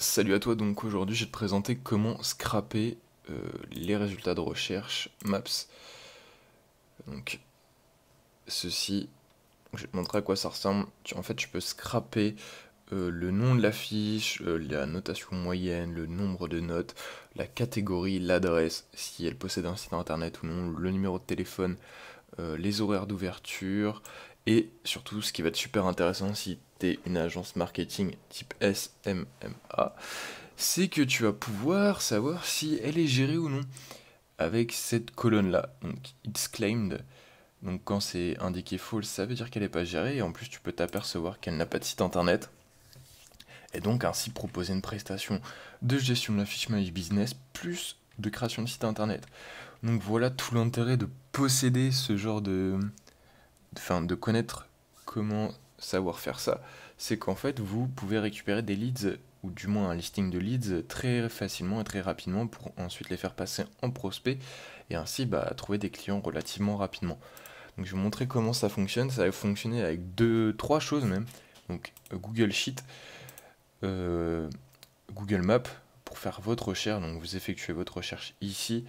Salut à toi, donc aujourd'hui je vais te présenter comment scraper les résultats de recherche Maps. Donc ceci, je vais te montrer à quoi ça ressemble. En fait tu peux scraper le nom de la fiche, la notation moyenne, le nombre de notes, la catégorie, l'adresse, si elle possède un site internet ou non, le numéro de téléphone, les horaires d'ouverture, et surtout ce qui va être super intéressant si tu es une agence marketing type SMMA, c'est que tu vas pouvoir savoir si elle est gérée ou non avec cette colonne-là. Donc, it's claimed. Donc, quand c'est indiqué false, ça veut dire qu'elle n'est pas gérée. Et en plus, tu peux t'apercevoir qu'elle n'a pas de site internet. Et donc, ainsi proposer une prestation de gestion de la fiche My Business plus de création de site internet. Donc, voilà tout l'intérêt de posséder ce genre de connaître comment savoir faire ça, c'est qu'en fait vous pouvez récupérer des leads ou du moins un listing de leads très facilement et très rapidement pour ensuite les faire passer en prospect et ainsi trouver des clients relativement rapidement. Donc je vais vous montrer comment ça fonctionne. Ça va fonctionner avec trois choses même. Donc Google Sheet, euh, Google Maps pour faire votre recherche. Donc vous effectuez votre recherche ici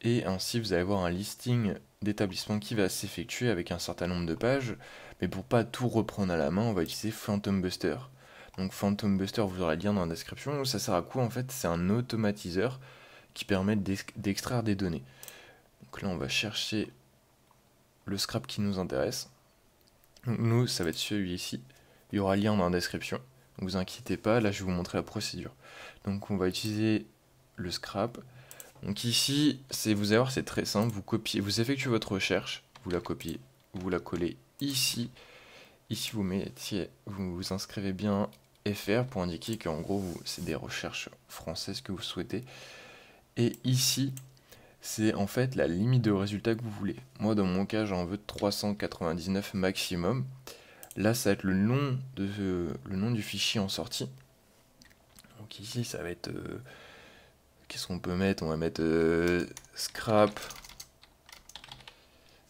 et ainsi vous allez avoir un listing d'établissements qui va s'effectuer avec un certain nombre de pages, mais pour pas tout reprendre à la main, on va utiliser Phantom Buster. Donc Phantom Buster, vous aurez le lien dans la description. Ça sert à quoi en fait? C'est un automatiseur qui permet d'extraire des données. Donc là, on va chercher le scrap qui nous intéresse. Donc nous, ça va être celui-ci. Il y aura le lien dans la description. Donc vous inquiétez pas, là je vais vous montrer la procédure. Donc on va utiliser le scrap. Donc ici, vous allez voir, c'est très simple. Vous copiez, vous effectuez votre recherche, vous la copiez, vous la collez ici. Ici, vous inscrivez bien FR pour indiquer qu'en gros, c'est des recherches françaises que vous souhaitez. Et ici, c'est en fait la limite de résultat que vous voulez. Moi, dans mon cas, j'en veux 399 maximum. Là, ça va être le nom du fichier en sortie. Donc ici, ça va être... qu'est-ce qu'on peut mettre? On va mettre scrap,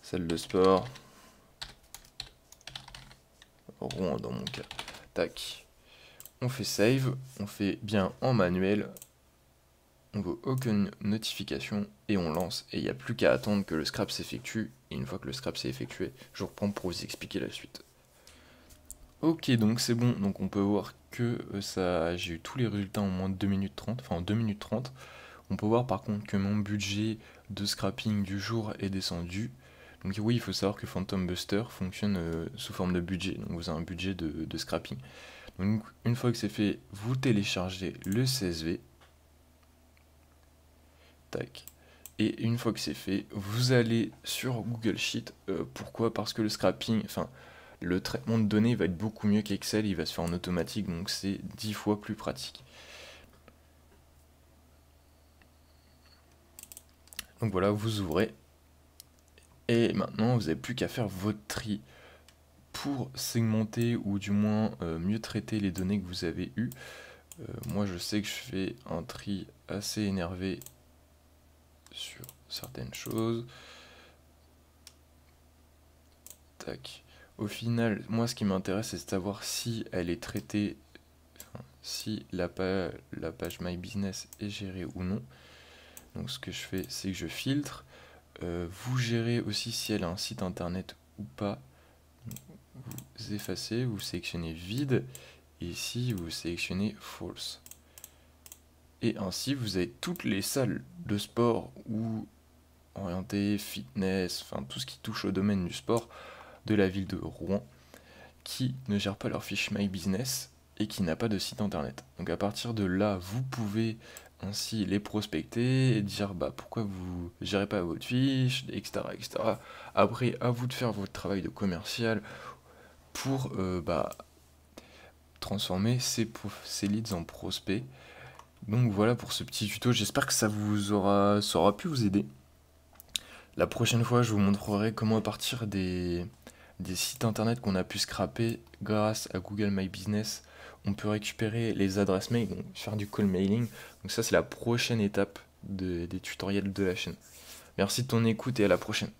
salle de sport, Rouen dans mon cas. Tac. On fait save, on fait bien en manuel, on veut aucune notification et on lance. Et il n'y a plus qu'à attendre que le scrap s'effectue. Et une fois que le scrap s'est effectué, je reprends pour vous expliquer la suite. Ok, donc c'est bon. Donc on peut voir que j'ai eu tous les résultats en moins de 2 minutes 30, enfin en 2 minutes 30. On peut voir par contre que mon budget de scrapping du jour est descendu. Donc oui, il faut savoir que Phantom Buster fonctionne sous forme de budget. Donc vous avez un budget de scrapping. Donc une fois que c'est fait, vous téléchargez le CSV. Tac. Et une fois que c'est fait, vous allez sur Google Sheet. Pourquoi? Parce que le scrapping, enfin le traitement de données va être beaucoup mieux qu'Excel, il va se faire en automatique, donc c'est 10 fois plus pratique. Donc voilà, vous ouvrez. Et maintenant, vous n'avez plus qu'à faire votre tri pour segmenter ou du moins mieux traiter les données que vous avez eues. Moi, je sais que je fais un tri assez énervé sur certaines choses. Tac. Au final, moi, ce qui m'intéresse, c'est de savoir si elle est traitée, enfin, si la page My Business est gérée ou non. Donc, ce que je fais, c'est que je filtre. Vous gérez aussi si elle a un site internet ou pas. Vous effacez, vous sélectionnez vide, et ici vous sélectionnez false. Et ainsi vous avez toutes les salles de sport ou orientées fitness, enfin tout ce qui touche au domaine du sport de la ville de Rouen qui ne gèrent pas leur fiche My Business et qui n'a pas de site internet. Donc à partir de là, vous pouvez ainsi les prospecter et dire pourquoi vous gérez pas votre fiche, etc., etc. Après, à vous de faire votre travail de commercial pour transformer ces leads en prospects. Donc voilà pour ce petit tuto, j'espère que ça aura pu vous aider. La prochaine fois, je vous montrerai comment à partir des sites internet qu'on a pu scraper grâce à Google My Business, on peut récupérer les adresses mail, donc faire du call mailing. Donc ça, c'est la prochaine étape des tutoriels de la chaîne. Merci de ton écoute et à la prochaine.